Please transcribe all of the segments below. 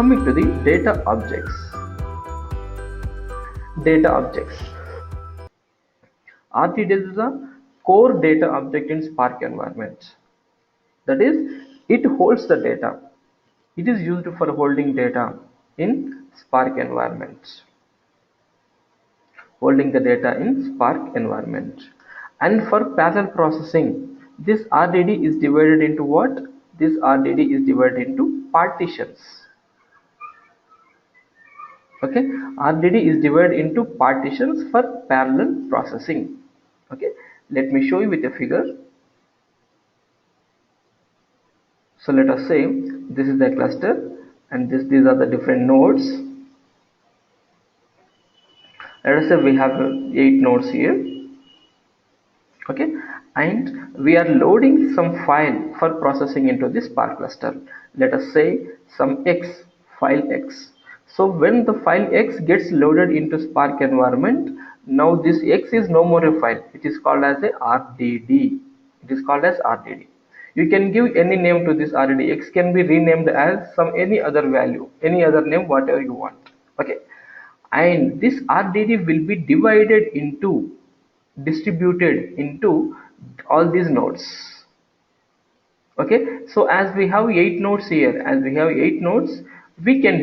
Coming to the data objects. Data objects. RDD is a core data object in Spark environment. That is, it holds the data. It is used for holding data in Spark environment. Holding the data in Spark environment. And for parallel processing, this RDD is divided into what? This RDD is divided into partitions. Okay, RDD is divided into partitions for parallel processing. Okay, let me show you with a figure. So let us say this is the cluster and these are the different nodes. Let us say we have 8 nodes here. Okay, and we are loading some file for processing into this Spark cluster. Let us say some file X. So when the file X gets loaded into Spark environment, now this X is no more a file. It is called as a RDD. It is called as RDD. You can give any name to this RDD. X can be renamed as any other value, any other name, whatever you want. Okay, and this RDD will be distributed into all these nodes. Okay, so as we have 8 nodes here, we can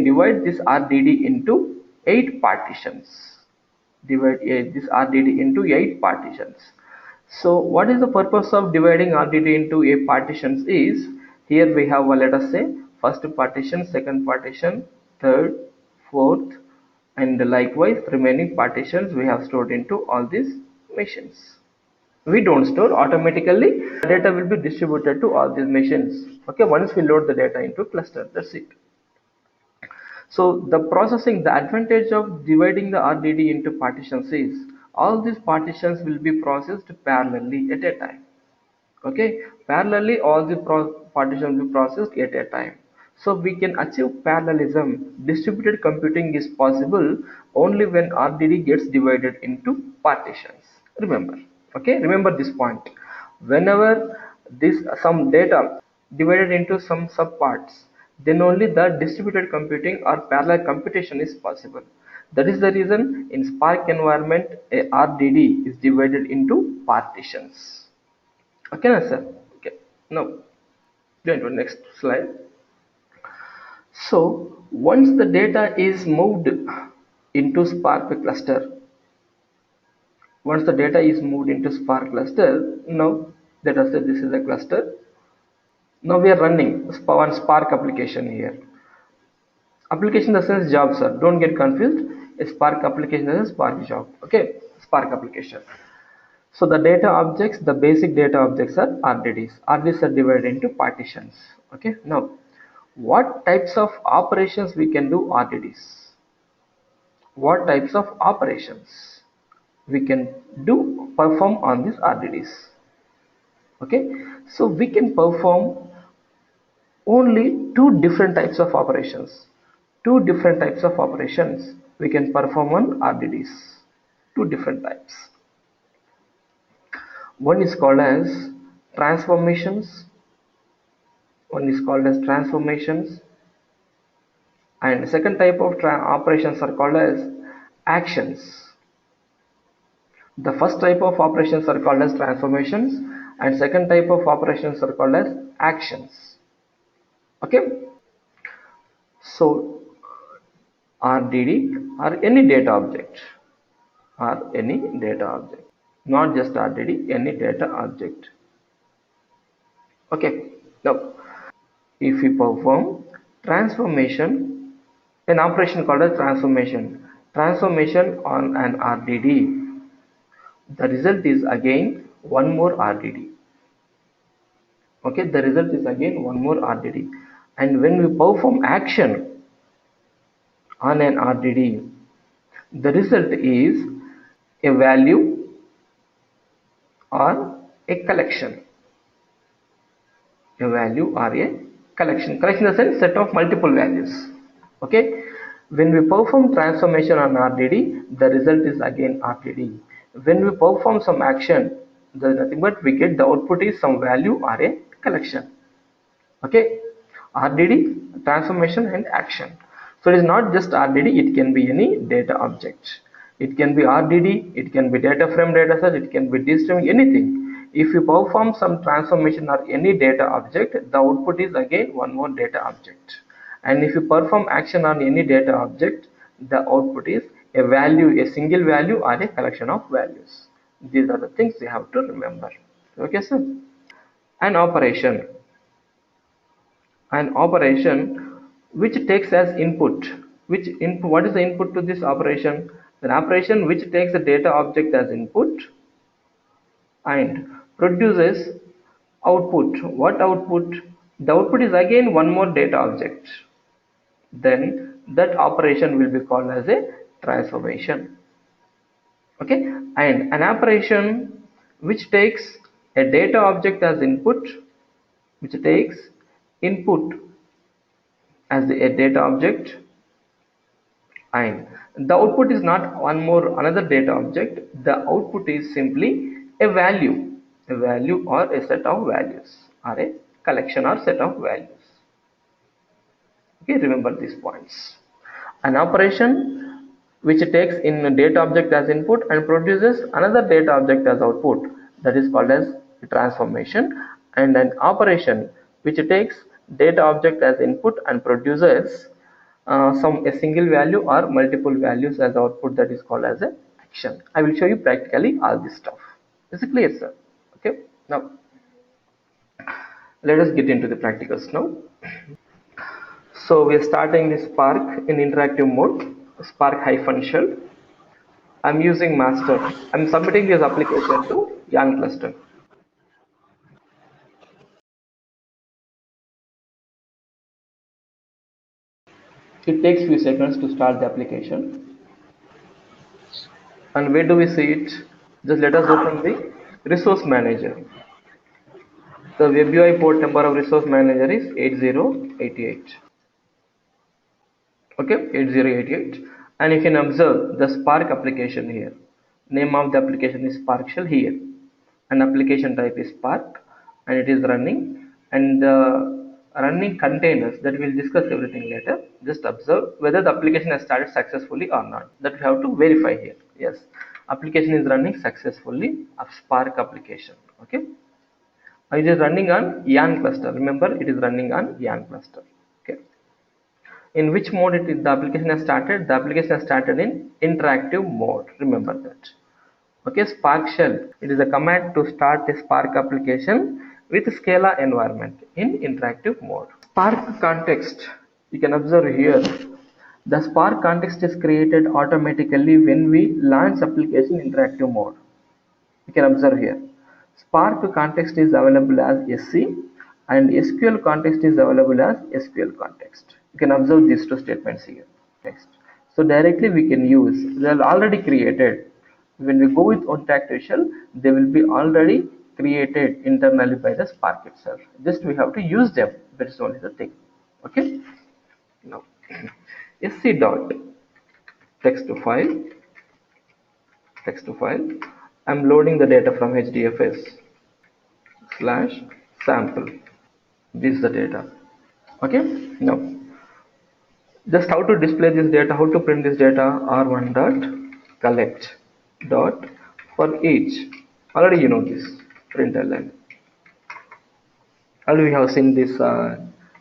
divide this RDD into 8 partitions. Divide this RDD into 8 partitions. So what is the purpose of dividing RDD into 8 partitions is, here we have let us say first partition, second partition, third, fourth, and likewise remaining partitions we have stored into all these machines. We don't store, automatically data will be distributed to all these machines. Okay, once we load the data into cluster, that's it. So the advantage of dividing the RDD into partitions is all these partitions will be processed parallelly at a time. Okay, parallelly all the partitions will be processed at a time. So we can achieve parallelism. Distributed computing is possible only when RDD gets divided into partitions. Remember, okay, remember this point. Whenever some data divided into some subparts, then only the distributed computing or parallel computation is possible. That is the reason in Spark environment a RDD is divided into partitions. Okay, sir. Okay, now going to next slide. So once the data is moved into Spark cluster, now let us say this is a cluster. Now we are running one Spark application here. Application in the sense job, sir. Don't get confused. A Spark application is a Spark job. Okay, Spark application. So the data objects, the basic data objects are RDDs. RDDs are divided into partitions. Okay, now what types of operations we can do RDDs? What types of operations we can perform on these RDDs? Okay, so we can perform only two different types of operations. We can perform on RDDs. Two different types. One is called as transformations. And second type of operations are called as actions. The first type of operations are called as transformations, and second type of operations are called as actions. Okay, so RDD or any data object, not just RDD, any data object. Okay, now if we perform transformation, an operation called as transformation on an RDD, the result is again one more RDD. Okay, the result is again one more RDD. And when we perform action on an RDD, the result is a value or a collection. Collection in the sense set of multiple values. Okay, when we perform transformation on RDD, the result is again RDD. When we perform some action, there is nothing but we get the output is some value or a collection. Okay, RDD, transformation and action. So it is not just RDD, it can be any data object. It can be RDD, it can be data frame dataset, it can be dstring, anything. If you perform some transformation or any data object, the output is again one more data object. And if you perform action on any data object, the output is a value, a single value or a collection of values. These are the things you have to remember. Okay, sir. An operation. An operation which takes as input. What is the input to this operation? An operation which takes the data object as input and produces output. What output? The output is again one more data object. Then that operation will be called as a transformation. Okay, and an operation which takes a data object as input, which takes input as a data object, and the output is not one more another data object. The output is simply a value or a set of values or a collection or set of values. Okay, remember these points. An operation which takes in a data object as input and produces another data object as output, that is called as transformation. And an operation which takes data object as input and produces a single value or multiple values as output, that is called as a action. I will show you practically all this stuff. Is it clear, sir? Okay, now let us get into the practicals now. So we are starting this Spark in interactive mode, Spark-shell. I'm using master. I'm submitting this application to Yarn cluster. It takes few seconds to start the application. And where do we see it? Just let us open the resource manager. The WebUI port number of resource manager is 8088. Okay, 8088. And you can observe the Spark application here. Name of the application is Spark Shell here. And application type is Spark, and it is running. And the running containers, that we'll discuss everything later. Just observe whether the application has started successfully or not. That we have to verify here. Yes, application is running successfully. A Spark application. Okay. It is running on Yarn cluster. Remember, it is running on Yarn cluster. Okay. In which mode the application has started? The application has started in interactive mode. Remember that. Okay, Spark Shell. It is a command to start a Spark application with Scala environment in interactive mode. Spark context. You can observe here. The Spark context is created automatically when we launch application in interactive mode. You can observe here. Spark context is available as SC and SQL context is available as SQL context. You can observe these two statements here. Next. So directly we can use, they are already created. When we go with interactive shell, they will be already created internally by the Spark itself. Just we have to use them. That is only the thing. Okay. Now, sc dot text to file. I'm loading the data from HDFS / sample. This is the data. Okay. Now, just how to display this data, how to print this data. R1 dot collect dot for each. Already you know this println. Already we have seen this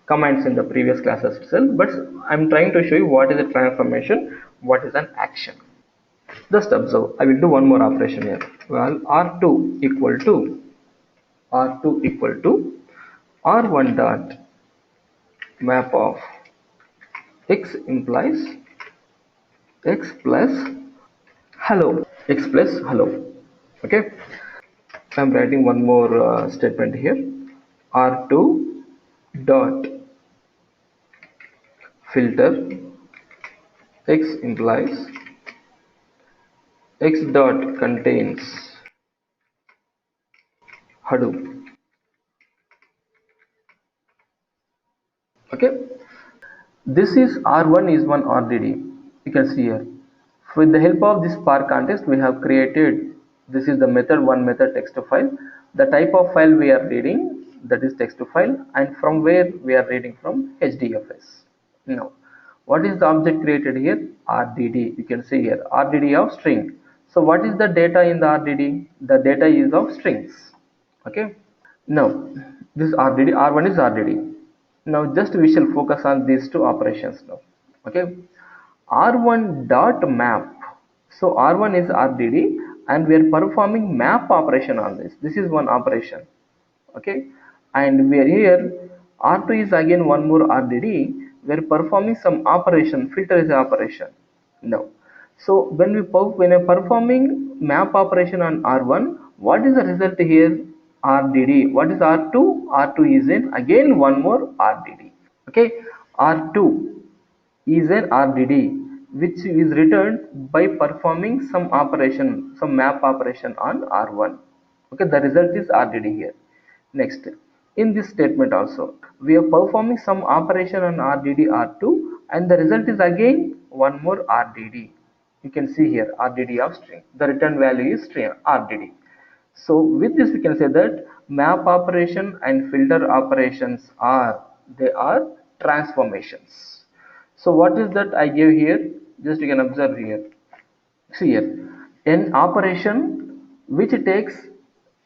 commands in the previous classes itself, but I'm trying to show you what is a transformation, what is an action. Just observe. I will do one more operation here. Well, R2 equal to R1 dot map of x implies x plus hello. Okay. I'm writing one more statement here. R2 dot filter x implies x dot contains Hadoop. Okay. This is R1 is one RDD. You can see here. With the help of this Spark context, we have created, this is the method, one method text file. The type of file we are reading, that is text to file, and from where we are reading from HDFS. Now, what is the object created here? RDD. You can see here RDD of string. So what is the data in the RDD? The data is of strings. Okay. Now this RDD, R1 is RDD. Now just we shall focus on these two operations now. Okay. R1 dot map. So R1 is RDD and we are performing map operation on this. This is one operation. Okay. And we are here R2 is again one more RDD. We are performing some operation, filter is operation. Now, so when we are performing map operation on R1, what is the result here? RDD. What is R2? R2 is in again one more RDD. Okay, R2 is an RDD which is returned by performing some operation, some map operation on R1. Okay, the result is RDD here. Next, in this statement also, we are performing some operation on RDD R2 and the result is again one more RDD. You can see here RDD of string. The return value is string RDD. So with this we can say that map operation and filter operations they are transformations. So what is that I gave here? Just you can observe here. See here, an operation which takes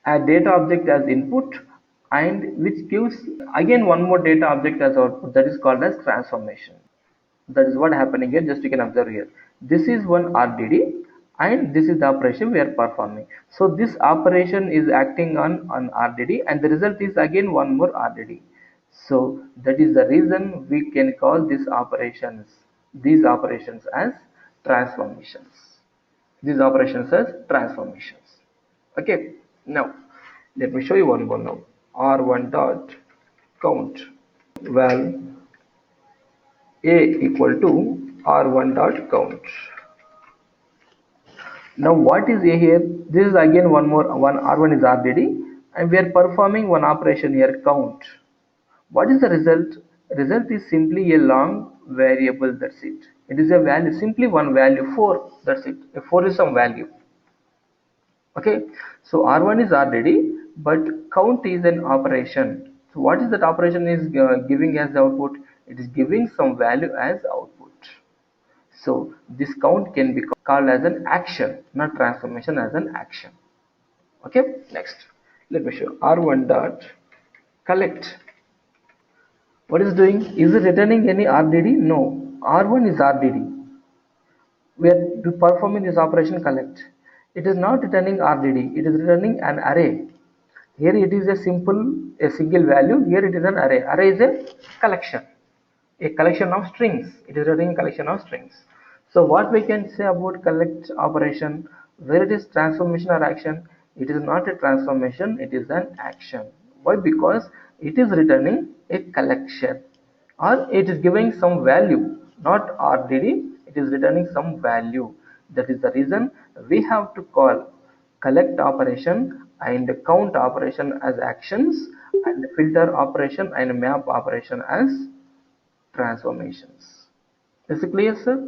a data object as input and which gives again one more data object as output, that is called as transformation. That is what happening here. Just you can observe here, this is one RDD and this is the operation we are performing. So this operation is acting on RDD and the result is again one more RDD. So that is the reason we can call these operations as transformations. These operations as transformations. Okay, now let me show you one more now. R1 dot count val a equal to R1 dot count. Now what is a here? This is again one R1 is RDD and we are performing one operation here, count. What is the result? Result is simply a long variable, that's it. It is a value, simply one value 4, that's it. 4 is some value. Okay, so R1 is RDD but count is an operation. So what is that operation is giving as output? It is giving some value as output. So this count can be called as an action, not transformation, as an action. Okay, next let me show R1 dot collect. What is doing? Is it returning any RDD? No, R1 is RDD. We are performing this operation collect. It is not returning RDD, it is returning an array. Here it is a single value. Here it is an array. Array is a collection of strings. It is returning a collection of strings. So what we can say about collect operation, where it is transformation or action, it is not a transformation, it is an action. Why? Because it is returning a collection or it is giving some value, not RDD, it is returning some value. That is the reason we have to call collect operation and count operation as actions and filter operation and map operation as transformations. Is it clear, sir?